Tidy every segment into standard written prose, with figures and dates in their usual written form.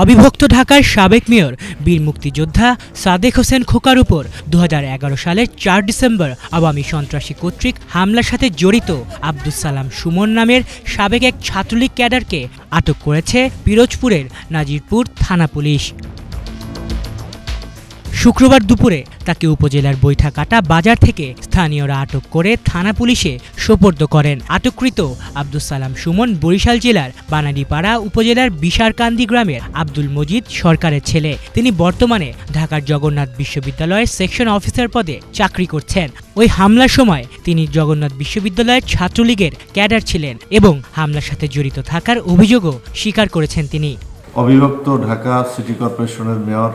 অবিভক্ত ঢাকার সাবেক মেয়র বীর মুক্তিযোদ্ধা সাদেক হোসেন খোকার উপর 2011 সালের 4 ডিসেম্বর আওয়ামী সন্ত্রাসী কর্তৃক হামলার সাথে জড়িত আব্দুস সালাম সুমন নামের সাবেক এক ছাত্রলীগ ক্যাডারকে আটক করেছে পিরোজপুরের নাজিরপুর থানা পুলিশ। শুক্রবার দুপুরে তাকে উপজেলার বৈঠাকাটা বাজার থেকে স্থানীয়রা আটক করে থানা পুলিশে সোপর্দ করেন। আটককৃত আব্দুস সালাম সুমন বরিশাল জেলার বানারীপাড়া উপজেলার বিশারকান্দি গ্রামের আব্দুল মজিদ সরকারের ছেলে। তিনি বর্তমানে ঢাকার জগন্নাথ বিশ্ববিদ্যালয়ের সেকশন অফিসার পদে চাকরি করছেন। ওই হামলার সময় তিনি জগন্নাথ বিশ্ববিদ্যালয়ের ছাত্রলীগের ক্যাডার ছিলেন এবং হামলার সাথে জড়িত থাকার অভিযোগও স্বীকার করেছেন তিনি। অবিভক্ত ঢাকা সিটি কর্পোরেশনের মেয়র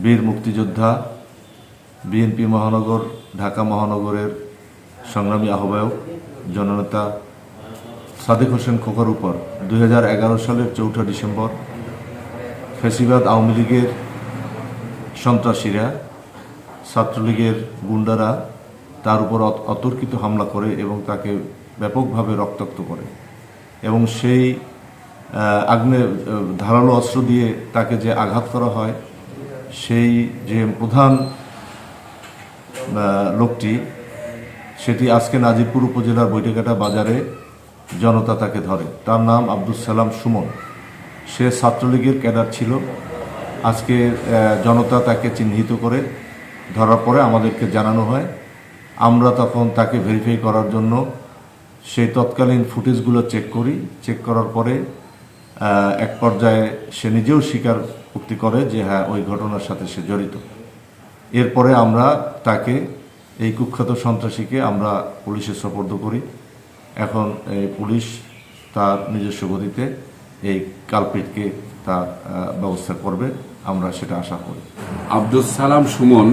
বীর মুক্তিযোদ্ধা বিএনপি মহানগর ঢাকা মহানগরের সংগ্রামী আহ্বায়ক জননেতা সাদেক হোসেন খোকার উপর 2011 সালের 4 ডিসেম্বর ফ্যাসিবাদ আওয়ামী লীগের সন্ত্রাসীরা ছাত্রলীগের গুন্ডারা তার উপর অতর্কিত হামলা করে এবং তাকে ব্যাপকভাবে রক্তাক্ত করে এবং সেই ধারালো অস্ত্র দিয়ে তাকে যে আঘাত করা হয় সেই যে প্রধান লোকটি সেটি আজকে নাজিরপুর উপজেলার বৈঠাকাটা বাজারে জনতা তাকে ধরে। তার নাম আব্দুস সালাম সুমন। সে ছাত্রলীগের ক্যাডার ছিল। আজকে জনতা তাকে চিহ্নিত করে ধরার পরে আমাদেরকে জানানো হয়। আমরা তখন তাকে ভেরিফাই করার জন্য সেই তৎকালীন ফুটেজগুলো চেক করি। চেক করার পরে এক পর্যায়ে সে নিজেও স্বীকারোক্তি করে যে হ্যাঁ ওই ঘটনার সাথে সে জড়িত। এরপরে আমরা তাকে এই কুখ্যাত সন্ত্রাসীকে আমরা পুলিশে সোপর্দ করি। এখন এই পুলিশ তার নিজস্ব গতিতে এই কালপিটকে তার ব্যবস্থা করবে, আমরা সেটা আশা করি। আব্দুস সালাম সুমন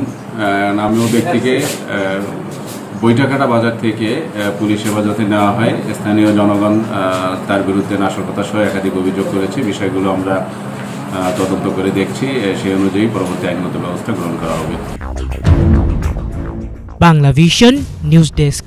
নামীয় ব্যক্তিকে বৈঠাকাটা বাজার থেকে পুলিশ হেফাজতে নেওয়া হয়। স্থানীয় জনগণ তার বিরুদ্ধে নাশকতা সহ একাধিক অভিযোগ করেছে। বিষয়গুলো আমরা তদন্ত করে দেখছি, সেই অনুযায়ী পরবর্তী আইনগত ব্যবস্থা গ্রহণ করা হবে। Bangla vision news desk.